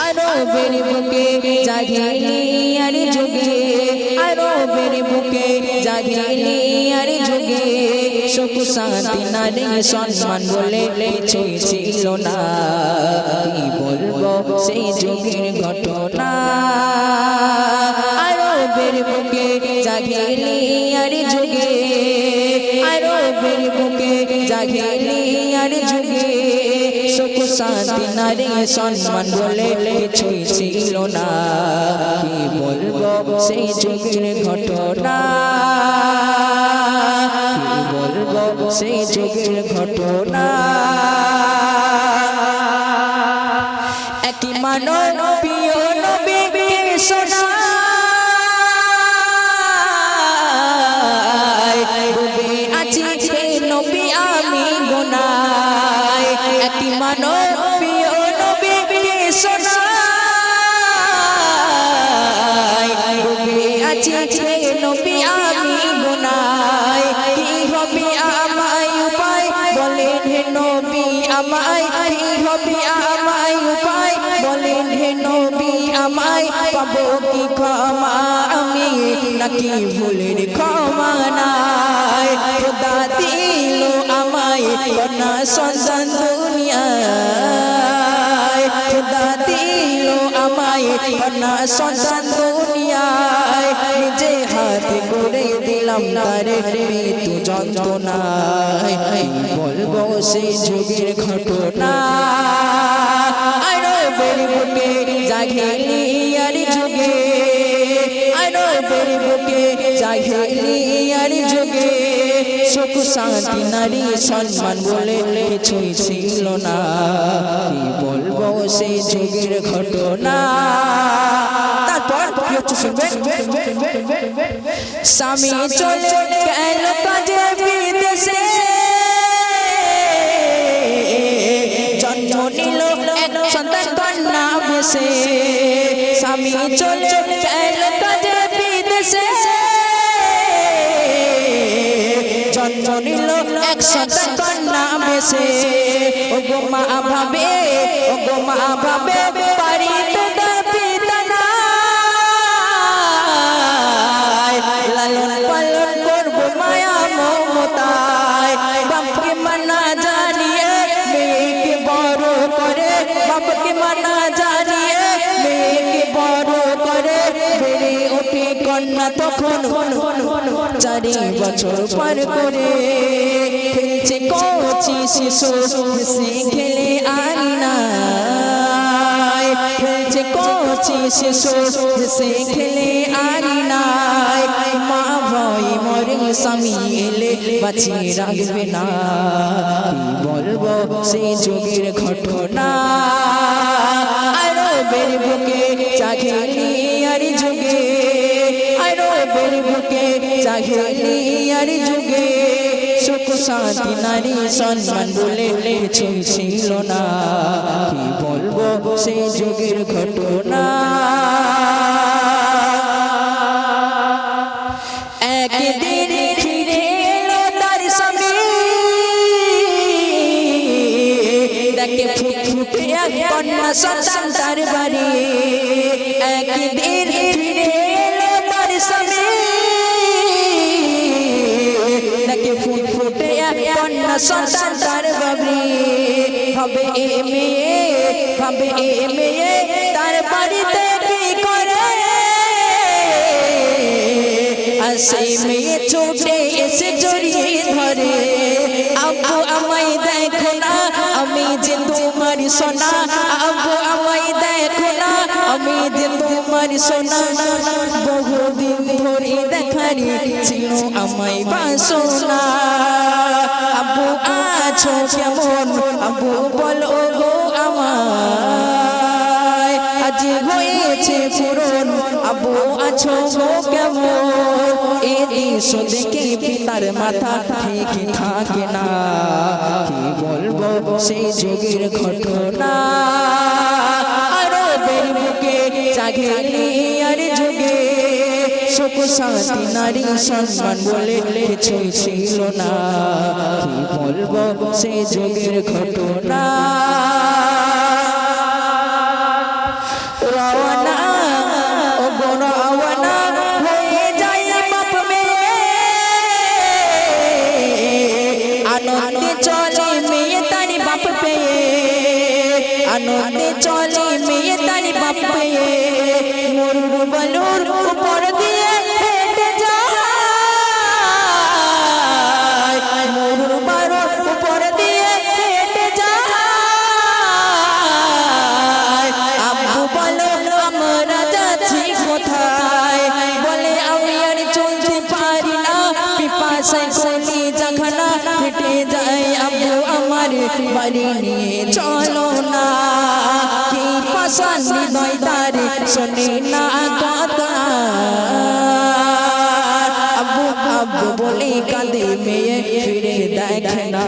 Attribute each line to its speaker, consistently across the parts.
Speaker 1: আরবের বুকে জাহিলিয়ার যুগে, আরবের বুকে জাহিলিয়ার যুগে সুখ শান্তি নারী সম্মান বলে কিছুই ছিল না। কি বলবো সেই যুগের ঘটনা। আরবের বুকে জাহিলিয়ার যুগে, আরবের বুকে জাহিলিয়ার যুগে সুখ শান্তি নারী সম্মান বলে কিছুই ছিল না। কি বলবো সেই যুগের ঘটনা, কি বলবো সেই যুগের ঘটনা। একই মানব প্রিয় নবীকে শোনায়, ডুবে আছি হে নবী আমি গুনায়। একই মানব প্রিয় নবীকে শোনায়, ডুবে আছি হে নবী আমি গুনায়। কি হবে আমায় উপায় বলেন হে নবী আমায়, কি হবে আমায় উপায় বলেন হে নবী আমায়। পাবো কি ক্ষমা আমি নাকি ভুলের ক্ষমা নাই। খোদা দিল আমায় কন্যা সন্তান দুনিয়ায়, খোদা দিল আমায় কন্যা সন্তান দুনিয়ায়। নিজে হাতে করে দিলাম তারে মৃত্যু যন্ত্রণায়। বলবো সেই যুগের ঘটনা। আরবের বুকে জাহিলিয়ার যুগে, আরবের বুকে জাহিলিয়ার যুগে সুখ শান্তি নারী সম্মান বলে কিছুই ছিল না। কি বলবো সেই যুগের ঘটনা। তারপর কি হচ্ছে শুনবেন। স্বামী চলে গেল কাজে বিদেশে, জন্ম নিল এক সন্তান কন্যা বেশে। স্বামী চলে গেল কাজে বিদেশে, জন্ম নিল এক সন্তান কন্যা বেশে। ও গো মা ভাবে, ও গো মা ভাবে পারি তো তার পিতা নাই। লালন পালন করবো মায়া মমতায়। বাপকে মানা জানিয়ে মেয়েকে বড় করে, বাপকে মানা জানিয়ে মেয়েকে বড় করে। বেড়ে ওঠে কন্যা তখন 4 বছর পার করে। খেলছে কচি শিশু হেসে খেলে আঙিনায়, খেলছে কচি শিশু হেসে খেলে আঙিনায়। মা ভয় মরে স্বামী এলে বাঁচিয়ে রাখবে না। কি বলবো সেই যুগের ঘটনা। আরবের বুকে জাহিলিয়ার যুগে, আরবের বুকে জাহিলিয়ার যুগে সুখ শান্তি নারী সম্মান বলে কিছুই ছিল না। কি বলবো সেই যুগের ঘটনা। একদিন ফিরে এলো তার স্বামী, দেখে ফুটফুটে এক কন্যা সন্তান তার বাড়ি। একদিন ফিরে এলো তার স্বামী, দেখে ফুটফুটে এক কন্যা সন্তান তার বাড়ি। হবে এ মেয়ে, হবে এ মেয়ে তার বাড়িতে কি করে। আর সেই মেয়ে ছুটে এসে জড়িয়ে ধরে। আব্বু আমায় দেখো না আমি যে তোমার সোনা, আব্বু আমায় দেখো না আমি যে তোমার সোনা। বহুদিন ধরে দেখারি ছিল আমায় বাসনা। আব্বু আছো কেমন, আব্বু বলো গো আমায়। আজ হয়েছে পূরণ, আব্বু আছো গো কেমন। এ দৃশ্য দেখে পিতার মাথা ঠিক থাকে না। কি বলবো সেই যুগের ঘটনা। আরবের বুকে জাহিলিয়ার যুগে সুখ শান্তি নারী সম্মান বলে কিছুই ছিল না কি বলবো সে যুগের ঘটনা রওনা ও রওনা হয়ে যায় বাপ মেয়ে আনন্দে চলে মেয়ে তার বাপ পেয়ে আনন্দে চলে মেয়ে তার বাপ পেয়ে মরুর বালুর উপর দিয়ে হেঁটে যায় মরুর বালুর উপর দিয়ে হেঁটে যায় আব্বু বলো আমরা যাচ্ছি কোথায় বলে আমি আর চলতে পারি না পিপাসায় কলি জাখানা হেঁটে যায় আব্বু আমার বাড়ি নিয়ে চলো না কি পাশান হৃদয় তারে শোনে না কথা আব্বু আব্বু বলে কাঁদে মেয়ে ফিরে দেখে না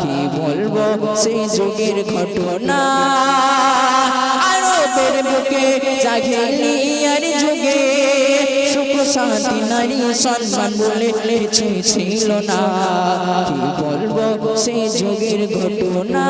Speaker 1: কি বলবো সেই যুগের ঘটনা আরবের বুকে জাহিলিয়ার যুগে সুখ শান্তি নারী সম্মান বলে কিছুই ছিল না কি বলবো সেই যুগের ঘটনা